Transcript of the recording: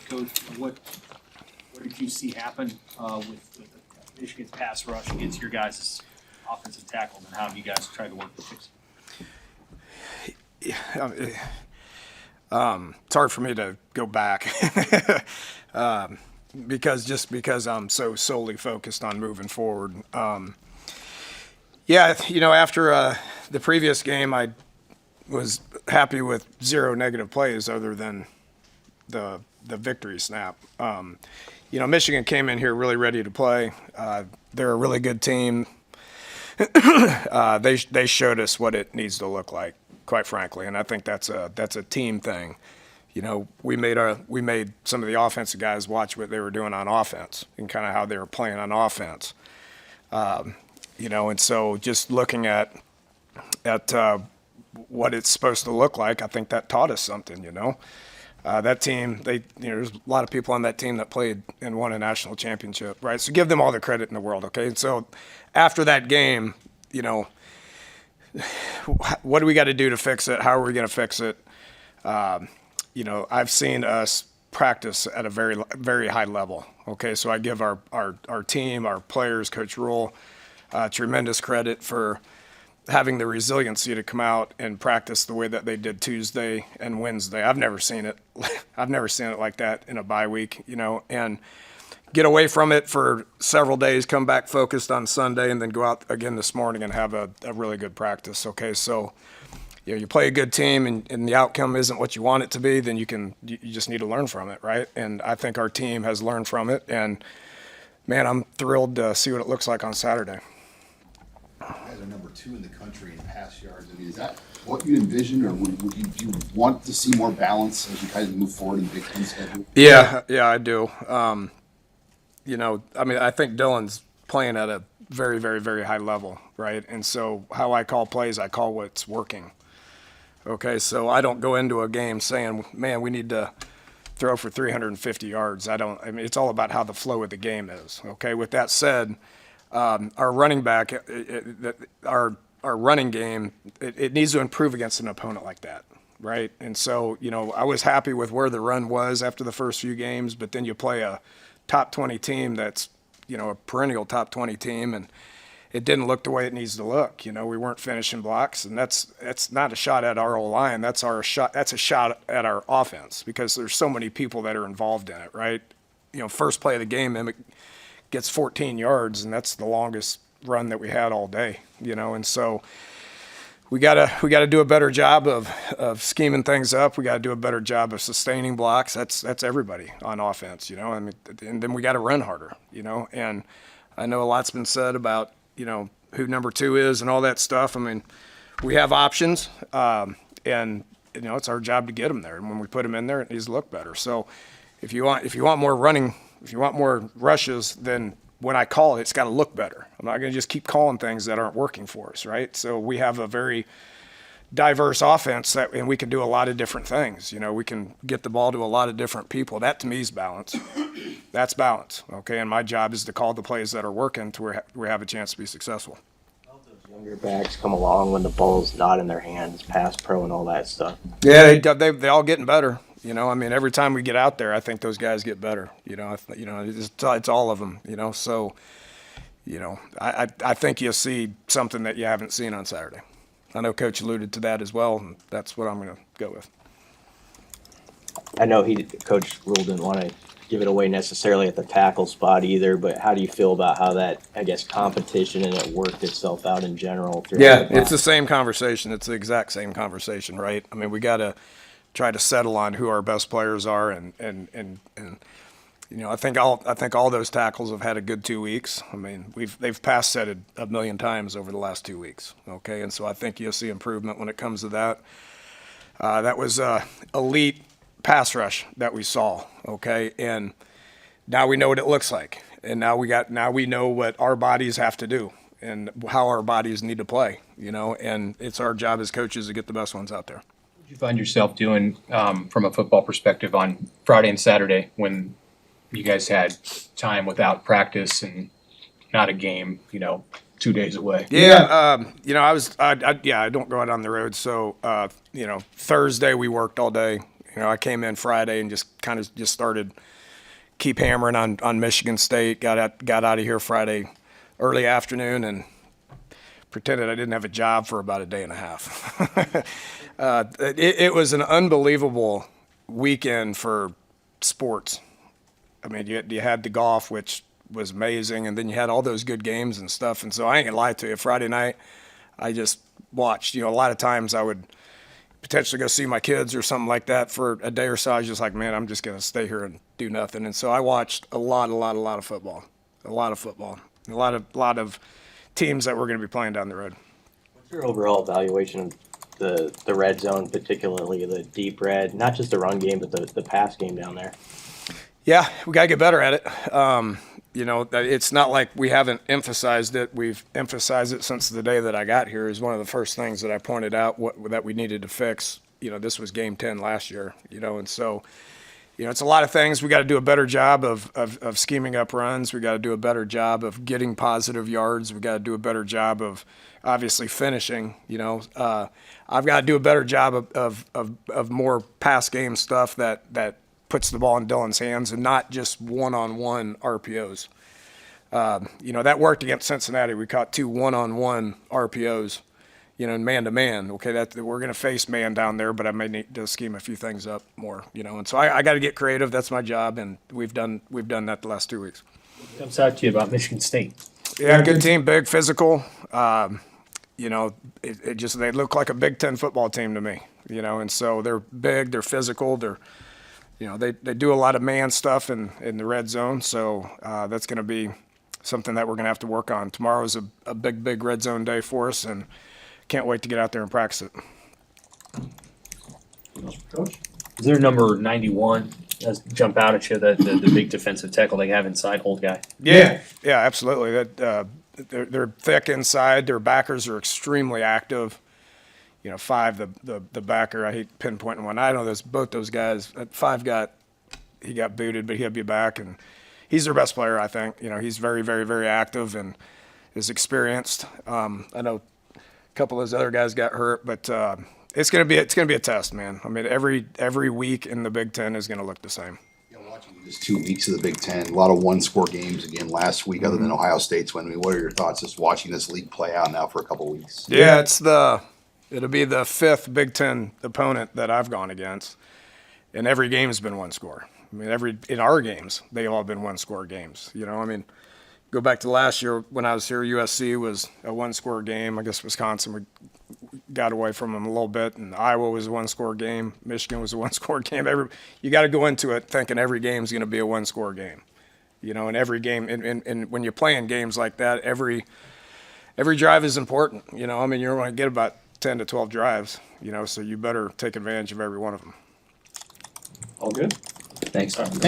Coach, what did you see happen with Michigan's pass rush against your guys' offensive tackles, and how have you guys tried to work to fix it? It's hard for me to go back because I'm so solely focused on moving forward. After the previous game, I was happy with 0 negative plays other than the victory snap. Michigan came in here really ready to play. They're a really good team. They showed us what it needs to look like, quite frankly, and I think that's a team thing. We made some of the offensive guys watch what they were doing on offense and kind of how they were playing on offense. And so just looking at what it's supposed to look like, I think that taught us something. That team, there's a lot of people on that team that played and won a national championship, right? So give them all the credit in the world, okay? And so after that game, what do we got to do to fix it? How are we going to fix it? I've seen us practice at a very, very high level, okay? So I give our team, our players, Coach Rule, tremendous credit for having the resiliency to come out and practice the way that they did Tuesday and Wednesday. I've never seen it. I've never seen it like that in a bye week, and get away from it for several days, come back focused on Sunday, and then go out again this morning and have a really good practice. Okay, so you play a good team and the outcome isn't what you want it to be, then you just need to learn from it, right? And I think our team has learned from it, and man, I'm thrilled to see what it looks like on Saturday. You guys are number 2 in the country in pass yards. I mean, is that what you envision, or would you want to see more balance as you kind of move forward in the Big Ten schedule? Yeah, I do. I think Dylan's playing at a very, very, very high level, right? And so how I call plays, I call what's working. Okay, so I don't go into a game saying, man, we need to throw for 350 yards. It's all about how the flow of the game is. Okay, with that said, our running back, our running game, it needs to improve against an opponent like that, right? And so, I was happy with where the run was after the first few games, but then you play a top 20 team that's, a perennial top 20 team, and it didn't look the way it needs to look. We weren't finishing blocks, and that's not a shot at our O-line. That's a shot at our offense, because there's so many people that are involved in it, right? First play of the game, Emmett gets 14 yards, and that's the longest run that we had all day, and so we gotta do a better job of scheming things up. We gotta do a better job of sustaining blocks. That's everybody on offense, and then we gotta run harder, and I know a lot's been said about, who number 2 is and all that stuff. We have options, and it's our job to get them there, and when we put them in there, it needs to look better. So if you want more running, if you want more rushes, then when I call it, it's got to look better. I'm not going to just keep calling things that aren't working for us, right? So we have a very diverse offense and we can do a lot of different things. We can get the ball to a lot of different people. That to me is balance. That's balance, okay? And my job is to call the plays that are working to where we have a chance to be successful. How those younger backs come along when the ball's not in their hands, pass pro and all that stuff? Yeah, they all getting better. Every time we get out there, I think those guys get better. It's all of them. So, I think you'll see something that you haven't seen on Saturday. I know Coach alluded to that as well, and that's what I'm going to go with. I know Coach Rule didn't want to give it away necessarily at the tackle spot either, but how do you feel about how that, competition and it worked itself out in general? Yeah, it's the same conversation. It's the exact same conversation, right? We got to try to settle on who our best players are, and I think all those tackles have had a good 2 weeks. They've pass setted 1 million times over the last 2 weeks. Okay, and so I think you'll see improvement when it comes to that. That was elite pass rush that we saw. Okay, and now we know what it looks like, and now we know what our bodies have to do and how our bodies need to play. And it's our job as coaches to get the best ones out there. You find yourself doing from a football perspective on Friday and Saturday when you guys had time without practice and not a game, 2 days away? Yeah, I don't go out on the road. So, Thursday we worked all day, I came in Friday and just kind of just started keep hammering on Michigan State. Got out of here Friday early afternoon and pretended I didn't have a job for about a day and a half. It was an unbelievable weekend for sports. I mean, you had the golf, which was amazing, and then you had all those good games and stuff. And so I ain't gonna lie to you, Friday night, I just watched. A lot of times I would potentially go see my kids or something like that for a day or so. I was just like, man, I'm just gonna stay here and do nothing. And so I watched a lot of football, a lot of teams that we're gonna be playing down the road. What's your overall evaluation of the red zone, particularly the deep red, not just the run game, but the pass game down there? Yeah, we got to get better at it. It's not like we haven't emphasized it. We've emphasized it since the day that I got here. Is one of the first things that I pointed out that we needed to fix. This was game 10 last year, and so, it's a lot of things. We got to do a better job of scheming up runs. We got to do a better job of getting positive yards. We got to do a better job of obviously finishing. I've got to do a better job of more pass game stuff that puts the ball in Dylan's hands and not just one-on-one RPOs. That worked against Cincinnati. We caught 2 one-on-one RPOs, in man-to-man. Okay, we're going to face man down there, but I may need to scheme a few things up more, and so I got to get creative. That's my job, and we've done that the last 2 weeks. What jumps out to you about Michigan State? Yeah, good team, big, physical. They look like a Big Ten football team to me, and so they're big, they're physical, they do a lot of man stuff in the red zone, so that's going to be something that we're going to have to work on. Tomorrow's a big red zone day for us, and can't wait to get out there and practice it. Coach? Is there a number 91 that jump out at you, the big defensive tackle they have inside, old guy? Yeah, absolutely. They're thick inside. Their backers are extremely active. 5, the backer, I hate pinpointing one. I know both those guys. 5 got booted, but he'll be back, and he's their best player, I think. He's very, very, very active and is experienced. I know a couple of those other guys got hurt, but it's gonna be a test, man. I mean, every week in the Big Ten is gonna look the same. Watching just 2 weeks of the Big Ten, a lot of one-score games again last week, other than Ohio State's win. I mean, what are your thoughts just watching this league play out now for a couple of weeks? Yeah, it'll be the 5th Big Ten opponent that I've gone against, and every game has been one score. I mean, in our games, they've all been one-score games. Go back to last year when I was here, USC was a one-score game. I guess Wisconsin, we got away from them a little bit, and Iowa was a one-score game. Michigan was a one-score game. You got to go into it thinking every game's going to be a one-score game. And every game, and when you're playing games like that, every drive is important. You're going to get about 10 to 12 drives, so you better take advantage of every one of them. All good? Thanks.